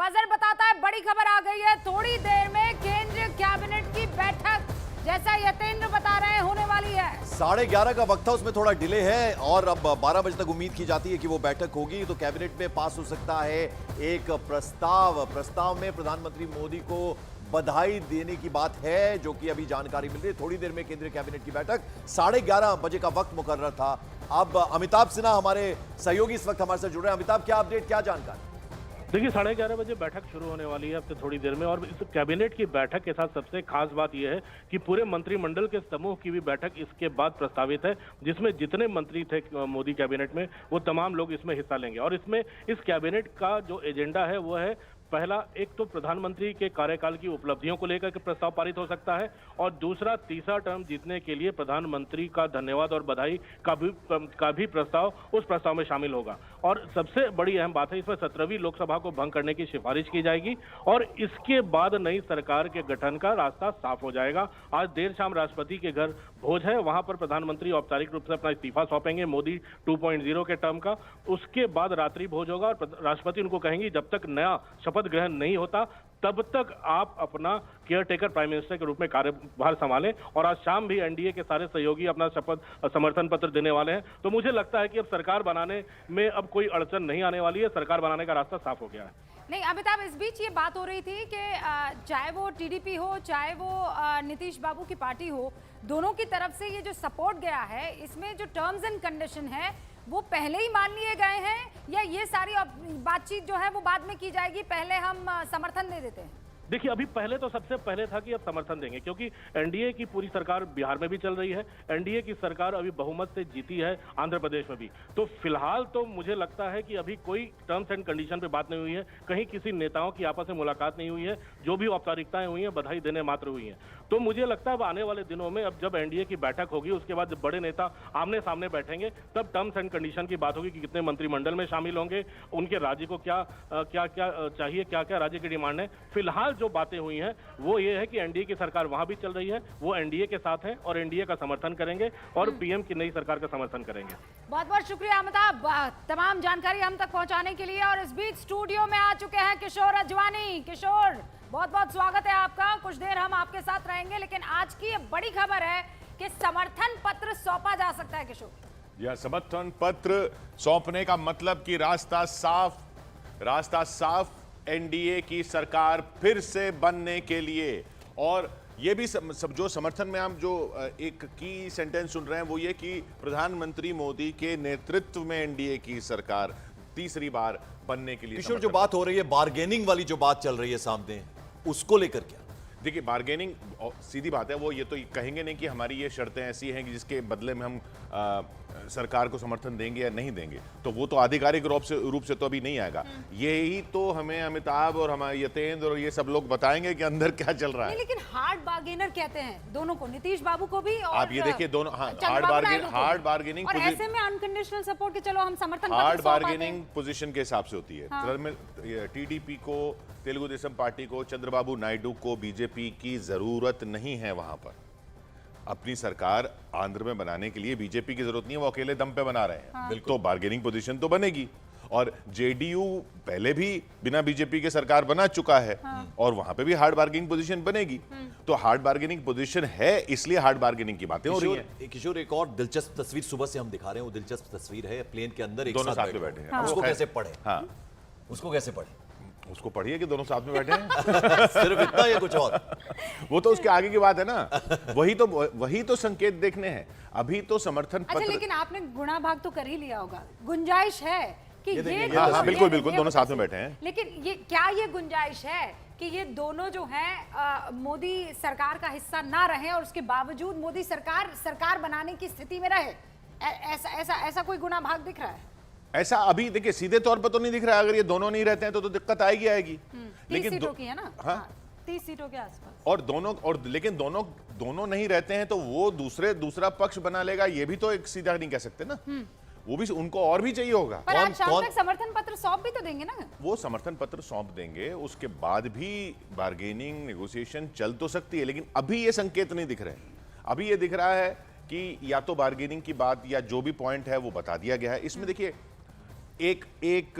Buzzer बताता है बड़ी खबर आ गई है। थोड़ी देर में केंद्रीय कैबिनेट की बैठक, जैसा यतेंद्र बता रहे हैं, होने वाली है। 11:30 का वक्त था, उसमें थोड़ा डिले है और अब 12 बजे तक उम्मीद की जाती है कि वो बैठक होगी तो कैबिनेट में पास हो सकता है एक प्रस्ताव में प्रधानमंत्री मोदी को बधाई देने की बात है, जो कि अभी जानकारी मिल रही है। थोड़ी देर में केंद्रीय कैबिनेट की बैठक, 11:30 बजे का वक्त मुकर्रर था। अब अमिताभ सिन्हा हमारे सहयोगी इस वक्त हमारे साथ जुड़ रहे हैं। अमिताभ, क्या अपडेट, क्या जानकारी? देखिए 11:30 बजे बैठक शुरू होने वाली है अब से थोड़ी देर में, और इस कैबिनेट की बैठक के साथ सबसे खास बात यह है कि पूरे मंत्रिमंडल के समूह की भी बैठक इसके बाद प्रस्तावित है, जिसमें जितने मंत्री थे मोदी कैबिनेट में वो तमाम लोग इसमें हिस्सा लेंगे। और इसमें इस कैबिनेट का जो एजेंडा है वो है, पहला, एक तो प्रधानमंत्री के कार्यकाल की उपलब्धियों को लेकर के प्रस्ताव पारित हो सकता है, और दूसरा, तीसरा टर्म जीतने के लिए प्रधानमंत्री का धन्यवाद और बधाई का भी प्रस्ताव उस प्रस्ताव में शामिल होगा। और सबसे बड़ी अहम बात है, इसमें 17वीं लोकसभा को भंग करने की सिफारिश की जाएगी और इसके बाद नई सरकार के गठन का रास्ता साफ हो जाएगा। आज देर शाम राष्ट्रपति के घर भोज है, वहां पर प्रधानमंत्री औपचारिक रूप से अपना इस्तीफा सौंपेंगे मोदी 2.0 के टर्म का। उसके बाद रात्रि भोज होगा और राष्ट्रपति उनको कहेंगे जब तक नया शपथ ग्रहण नहीं होता तब तक आप अपना केयर टेकर प्राइम मिनिस्टर के रूप में कार्यभार संभालें। और आज शाम भी एनडीए के सारे सहयोगी अपना शपथ समर्थन पत्र देने वाले हैं। तो मुझे लगता है कि अब सरकार बनाने में अब कोई अड़चन नहीं आने वाली है, सरकार बनाने का रास्ता साफ हो गया है। नहीं अमिताभ, इस बीच ये बात हो रही थी कि चाहे वो टीडीपी हो, चाहे वो नीतीश बाबू की पार्टी हो, दोनों की तरफ से ये जो सपोर्ट गया है, इसमें जो टर्म्स एंड कंडीशन है वो पहले ही मान लिए गए हैं, या ये सारी बातचीत जो है वो बाद में की जाएगी, पहले हम समर्थन दे देते हैं? देखिए, अभी पहले तो सबसे पहले था कि अब समर्थन देंगे, क्योंकि एनडीए की पूरी सरकार बिहार में भी चल रही है, एनडीए की सरकार अभी बहुमत से जीती है आंध्र प्रदेश में भी। तो फिलहाल तो मुझे लगता है कि अभी कोई टर्म्स एंड कंडीशन पे बात नहीं हुई है, कहीं किसी नेताओं की आपस में मुलाकात नहीं हुई है, जो भी औपचारिकताएं हुई हैं बधाई देने मात्र हुई हैं। तो मुझे लगता है अब आने वाले दिनों में, अब जब एनडीए की बैठक होगी उसके बाद जब बड़े नेता आमने सामने बैठेंगे तब टर्म्स एंड कंडीशन की बात होगी कि कितने मंत्रिमंडल में शामिल होंगे, उनके राज्य को क्या क्या क्या चाहिए, क्या क्या राज्य की डिमांड है। फिलहाल जो बातें हुई हैं वो ये है कि एनडीए की सरकार वहां भी चल रही है, वो एनडीए के साथ है और एनडीए का समर्थन करेंगे और पीएम की नई सरकार का समर्थन करेंगे। बहुत बहुत शुक्रिया अमिताभ, तमाम जानकारी हम तक पहुंचाने के लिए। और इस बीच स्टूडियो में आ चुके हैं किशोर अजवानी। किशोर, बहुत बहुत स्वागत है आपका। कुछ देर हम आपके साथ रहेंगे, लेकिन आज की ये बड़ी खबर है कि समर्थन पत्र सौंपा जा सकता है। किशोर, यह समर्थन पत्र सौंपने का मतलब कि रास्ता साफ एनडीए की सरकार फिर से बनने के लिए। और ये भी सब जो समर्थन में हम जो एक की सेंटेंस सुन रहे हैं वो ये कि प्रधानमंत्री मोदी के नेतृत्व में एनडीए की सरकार तीसरी बार बनने के लिए। किशोर, जो बात हो रही है, बार्गेनिंग वाली जो बात चल रही है सामने, उसको लेकर क्या? देखिए, बार्गेनिंग सीधी बात है, वो ये तो कहेंगे नहीं कि हमारी ये शर्तें ऐसी हैं कि जिसके बदले में हम सरकार को समर्थन देंगे या नहीं देंगे, तो वो तो आधिकारिक रूप से तो अभी नहीं आएगा। यही तो हमें अमिताभ और हमारे यतेंद्र और ये सब लोग बताएंगे कि अंदर क्या चल रहा है। लेकिन हार्ड बार्गेनर कहते हैं दोनों को, नीतीश बाबू को भी और आप ये देखिए दोनों हार्ड बार्गेनिंग और ऐसे में अनकंडीशनल सपोर्ट के चलो हम समर्थन हार्ड बार्गेनिंग पोजीशन के हिसाब से होती है। टीडीपी को, तेलुगु देशम पार्टी को, चंद्रबाबू नायडू को बीजेपी की जरूरत नहीं है। वहां पर अपनी सरकार आंध्र में बनाने के लिए बीजेपी की जरूरत नहीं है, वो अकेले दम पे बना रहे हैं। बिल्कुल, तो बार्गेनिंग पोजीशन तो बनेगी। और जेडीयू पहले भी बिना बीजेपी के सरकार बना चुका है और वहां पे भी हार्ड बार्गेनिंग पोजीशन बनेगी। तो हार्ड बार्गेनिंग पोजीशन है, इसलिए हार्ड बार्गेनिंग की बातें हो रही हैं। किशोर, एक और दिलचस्प तस्वीर सुबह से हम दिखा रहे हैं, वो दिलचस्प तस्वीर है प्लेन के अंदर एक दोनों साथ में बैठे हैं। उसको कैसे पढ़े? हाँ, उसको कैसे पढ़े? उसको पढ़िए कि दोनों साथ में बैठे हैं। सिर्फ इतना या कुछ और? वो तो उसके आगे की बात है ना। वही तो संकेत देखने हैं। अभी तो समर्थन पत्र। अच्छा, लेकिन आपने गुणा भाग तो कर ही लिया होगा, गुंजाइश है कि ये हाँ, बिल्कुल दोनों साथ में बैठे हैं। लेकिन ये क्या ये गुंजाइश है कि ये दोनों जो हैं मोदी सरकार का हिस्सा ना रहे और उसके बावजूद मोदी सरकार बनाने की स्थिति में रहे? ऐसा कोई गुणा भाग दिख रहा है? ऐसा अभी देखिए सीधे तौर पर तो नहीं दिख रहा है। अगर ये दोनों नहीं रहते हैं तो दिक्कत आएगी। 30 सीटों की है ना? हाँ, 30 सीटों के आसपास। और लेकिन दोनों नहीं रहते हैं तो वो दूसरा पक्ष बना लेगा, ये भी तो एक सीधा नहीं कह सकते ना। वो भी उनको और भी चाहिए होगा। पर आज शाम तक समर्थन पत्र सौंप भी तो देंगे ना? वो समर्थन पत्र सौंप देंगे, उसके बाद भी बार्गेनिंग नेगोशिएशन चल तो सकती है, लेकिन अभी ये संकेत नहीं दिख रहे। अभी ये दिख रहा है कि या तो बार्गेनिंग की बात या जो भी पॉइंट है वो बता दिया गया है। इसमें देखिए एक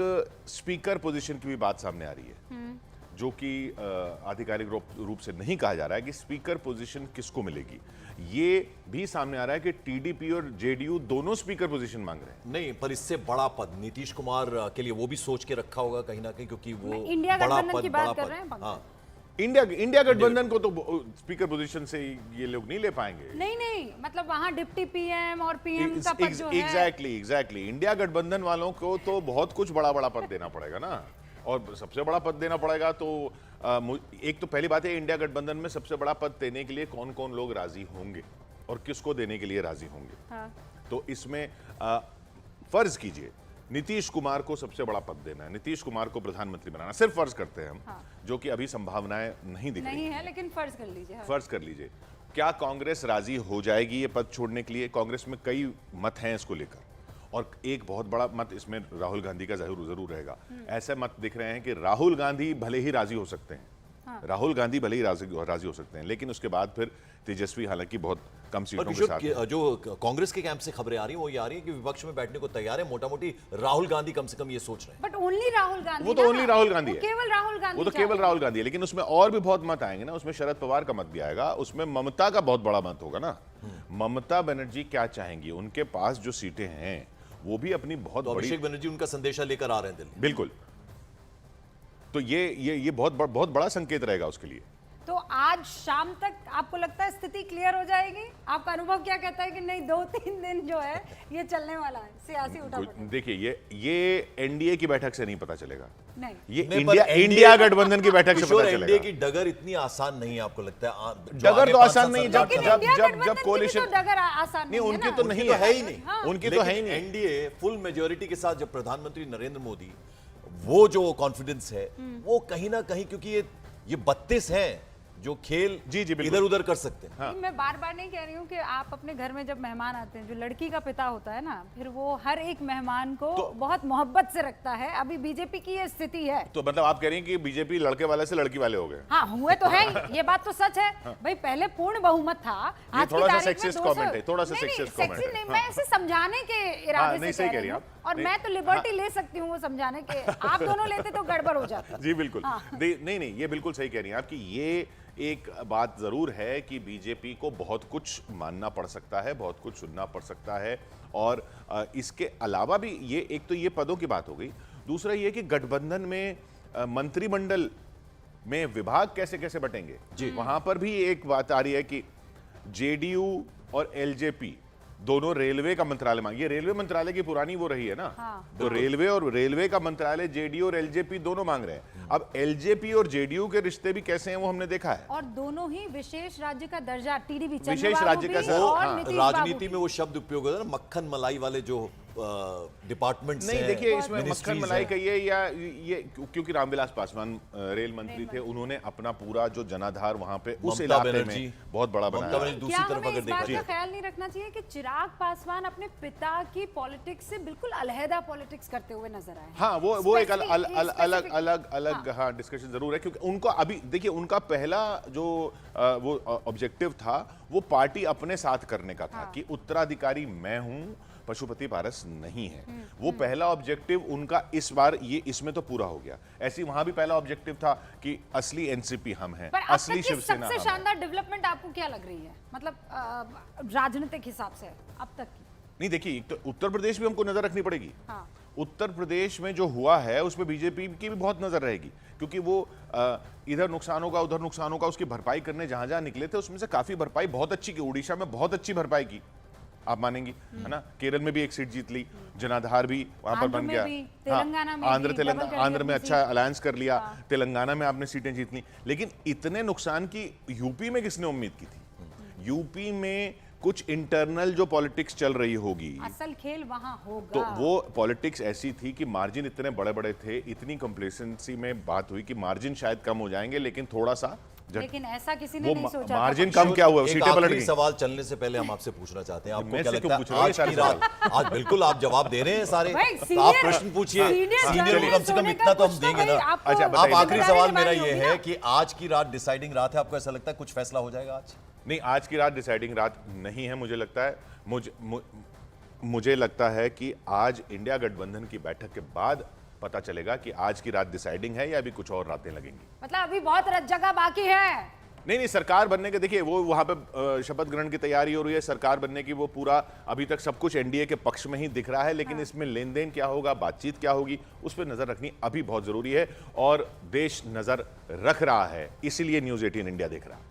स्पीकर पोजीशन की भी बात सामने आ रही है, जो कि आधिकारिक रूप से नहीं कहा जा रहा है कि स्पीकर पोजीशन किसको मिलेगी। ये भी सामने आ रहा है कि टीडीपी और जेडीयू दोनों स्पीकर पोजीशन मांग रहे हैं। नहीं, पर इससे बड़ा पद नीतीश कुमार के लिए वो भी सोच के रखा होगा कहीं ना कहीं, क्योंकि वो इंडिया बड़ा गठबंधन पद, की बात बड़ा कर पद। रहे हैं पंकज। हाँ, इंडिया गठबंधन को तो स्पीकर पोजीशन से ये लोग नहीं ले पाएंगे। नहीं, मतलब वहाँ डिप्टी पीएम और पीएम का पद जो है। एग्जैक्टली इंडिया गठबंधन वालों को तो बहुत कुछ बड़ा पद देना पड़ेगा ना, और सबसे बड़ा पद देना पड़ेगा तो एक तो पहली बात है, इंडिया गठबंधन में सबसे बड़ा पद देने के लिए कौन कौन लोग राजी होंगे और किसको देने के लिए राजी होंगे। हाँ। तो इसमें फर्ज कीजिए नीतीश कुमार को सबसे बड़ा पद देना है, नीतीश कुमार को प्रधानमंत्री बनाना, सिर्फ फर्ज करते हैं हम। हाँ। जो कि अभी संभावनाएं नहीं दिख रही नहीं है, लेकिन फर्ज कर लीजिए। हाँ। फर्ज कर लीजिए, क्या कांग्रेस राजी हो जाएगी ये पद छोड़ने के लिए? कांग्रेस में कई मत हैं इसको लेकर, और एक बहुत बड़ा मत इसमें राहुल गांधी का जरूर रहेगा। ऐसे मत दिख रहे हैं कि राहुल गांधी भले ही राजी हो सकते हैं, राहुल गांधी भले ही राजी हो सकते हैं, लेकिन उसके बाद फिर तेजस्वी हालांकि बहुत कम सीटों के साथ। जो कांग्रेस के कैंप से खबरें आ रही हैं वो ये आ रही है कि विपक्ष में बैठने को तैयार है, मोटा मोटी राहुल गांधी कम से कम ये सोच रहे हैं। बट ओनली राहुल गांधी, वो तो ओनली राहुल गांधी है, केवल राहुल गांधी, वो तो केवल राहुल गांधी है। लेकिन उसमें और भी बहुत मत आएंगे ना, उसमें शरद पवार का मत भी आएगा, उसमें ममता का बहुत बड़ा मत होगा ना। ममता बनर्जी क्या चाहेंगी? उनके पास जो सीटें हैं वो भी अपनी बहुत बड़ी। अभिषेक बनर्जी उनका संदेशा लेकर आ रहे हैं दिल्ली। बिल्कुल, तो ये बहुत बड़ा संकेत रहेगा उसके लिए। तो आज शाम तक आपको लगता है स्थिति क्लियर हो जाएगी? आपका अनुभव क्या कहता है कि नहीं 2-3 दिन जो है ये चलने वाला है सियासी उठापटक? देखिए, ये एनडीए की बैठक से नहीं पता चलेगा, नहीं, ये इंडिया गठबंधन की बैठक से पता चलेगा। एनडीए की डगर इतनी आसान नहीं है, आपको लगता है? डगर तो आसान नहीं, जब कोalition डगर आसान नहीं, उनकी तो नहीं है ही नहीं, उनकी तो है ही नहीं। एनडीए फुल मेजोरिटी के साथ जब प्रधानमंत्री नरेंद्र मोदी, वो जो कॉन्फिडेंस है वो कहीं ना कहीं, क्योंकि ये 32 हैं जो खेल जी इधर उधर कर सकते हैं। हाँ। मैं बार बार नहीं कह रही हूँ कि आप अपने घर में जब मेहमान आते हैं, जो लड़की का पिता होता है ना, फिर वो हर एक मेहमान को बहुत मोहब्बत से रखता है। अभी बीजेपी की ये स्थिति है। तो मतलब आप कह रही हैं कि बीजेपी लड़के वाले से लड़की वाले हो गए? हाँ, हुए तो है ही, ये बात तो सच है। भाई पहले पूर्ण बहुमत था, आज की थोड़ा सा तारीख में सेक्सिस्ट 200 कमेंट है, थोड़ा सा सेक्सिस्ट कमेंट है। नहीं, मैं ऐसे समझाने के इरादे नहीं, से सही कह कह रही रही हूँ, आप। और मैं तो लिबर्टी ले सकती हूँ वो समझाने के। आप दोनों लेते तो गड़बड़ हो जाता। जी बिल्कुल। नहीं, ये बिल्कुल सही कह रही हैं आप कि ये एक बात जरूर है कि बीजेपी को बहुत कुछ मानना पड़ सकता है, बहुत कुछ सुनना पड़ सकता है, और इसके अलावा भी एक तो ये पदों की बात हो गई, दूसरा ये कि गठबंधन में मंत्रिमंडल में विभाग कैसे कैसे बटेंगे जी, वहां पर भी एक बात आ रही है कि जेडीयू और एलजेपी दोनों रेलवे का मंत्रालय मांग, ये रेलवे मंत्रालय की पुरानी वो रही है ना। हाँ। तो रेलवे का मंत्रालय जेडीयू और एलजेपी दोनों मांग रहे हैं। अब एलजेपी और जेडीयू के रिश्ते भी कैसे हैं वो हमने देखा है, और दोनों ही विशेष राज्य का दर्जा, टीडीपी विशेष राज्य का और हाँ, नीतीश बाबू राजनीति में वो शब्द उपयोग होता है ना, मक्खन मलाई वाले जो डिपार्टमेंट्स नहीं। हैं, देखिए, इसमें मक्खन मिनिस्ट्रीज मलाई हैं। कहिए या ये, क्योंकि रामविलास पासवान रेल मंत्री थे, उन्होंने अपना पूरा जो जनाधार वहां पे उस ममता इलाके बनर्जी, में बहुत बड़ा ममता बनाया। बनर्जी दूसरी क्या तरफ हमें अगर इस देखा बात का जाए, ख्याल नहीं रखना चाहिए कि चिराग पासवान अपने पिता की पॉलिटिक्स से बिल्कुल अलहदा पॉलिटिक्स करते हुए नजर आए? हाँ, वो एक Specific- अलग हाँ डिस्कशन जरूर है, क्योंकि उनको अभी देखिए, उनका पहला जो वो ऑब्जेक्टिव था वो पार्टी अपने साथ करने का था कि उत्तराधिकारी मैं हूं, पशुपति पारस नहीं है। वो पहला ऑब्जेक्टिव उनका इस बार इसमें तो पूरा हो गया। ऐसी वहां भी पहला ऑब्जेक्टिव था कि असली एनसीपी हम हैं, पर अब असली तक की शिवसेना सबसे हम हैं। शानदार डेवलपमेंट आपको क्या लग रही है, मतलब राजनीतिक हिसाब से अब तक की? नहीं, देखिए, एक तो उत्तर प्रदेश भी हमको नजर रखनी पड़ेगी। हाँ। उत्तर प्रदेश में जो हुआ है उसमें बीजेपी की भी बहुत नजर रहेगी, क्योंकि वो इधर नुकसान होगा उधर नुकसान होगा, उसकी भरपाई करने जहां जहां निकले थे उसमें से काफी भरपाई बहुत अच्छी की। उड़ीसा में बहुत अच्छी भरपाई की, आप मानेंगी, है ना। केरल में भी एक सीट जीत ली, जनाधार भी वहां पर बन गया। तेलंगाना में आंध्र में अच्छा अलायंस कर लिया, तेलंगाना में आपने सीटें जीत ली। लेकिन इतने नुकसान की यूपी में किसने उम्मीद की थी? यूपी में कुछ इंटरनल जो पॉलिटिक्स चल रही होगी, असल खेल वहां होगा। तो वो पॉलिटिक्स ऐसी थी कि मार्जिन इतने बड़े बड़े थे, इतनी कंप्लेसेंसी में बात हुई कि मार्जिन शायद कम हो जाएंगे, लेकिन थोड़ा सा लेकिन ऐसा किसी ने नहीं सोचा। मार्जिन कम क्या हुआ, एक सीटें पलट आखिरी गई। सवाल चलने से पहले हम आपसे पूछना चाहते हैं, आपको मैं क्या से क्यों लगता पूछ है रहे हो? आज की रात, आज बिल्कुल आप जवाब दे रहे हैं सारे, भाई, तो सीनियर- आप प्रश्न पूछिए, सीनियर को कम से कम इतना तो हम देंगे ना। अच्छा, अब बताइए। आखिरी सवाल मेरा जिम्मेदारी ये होगी है ना। कि आज की रात डिसाइडिंग रात है, आपको ऐसा लगता है कुछ फैसला हो जाएगा आज? नहीं, आज की रात डिसाइडिंग रात नहीं है, मुझे लगता है। मुझे लगता है कि आज इंडिया गठबंधन की बैठक के बाद पता चलेगा कि आज की रात डिसाइडिंग है या अभी कुछ और रातें लगेंगी। मतलब अभी बहुत जगह बाकी है। नहीं, सरकार बनने के, देखिए वो वहां पे शपथ ग्रहण की तैयारी हो रही है, सरकार बनने की वो पूरा अभी तक सब कुछ एनडीए के पक्ष में ही दिख रहा है, लेकिन इसमें लेन देन क्या होगा, बातचीत क्या होगी, उस पर नजर रखनी अभी बहुत जरूरी है और देश नजर रख रहा है, इसीलिए न्यूज़ 18 इंडिया देख रहा है।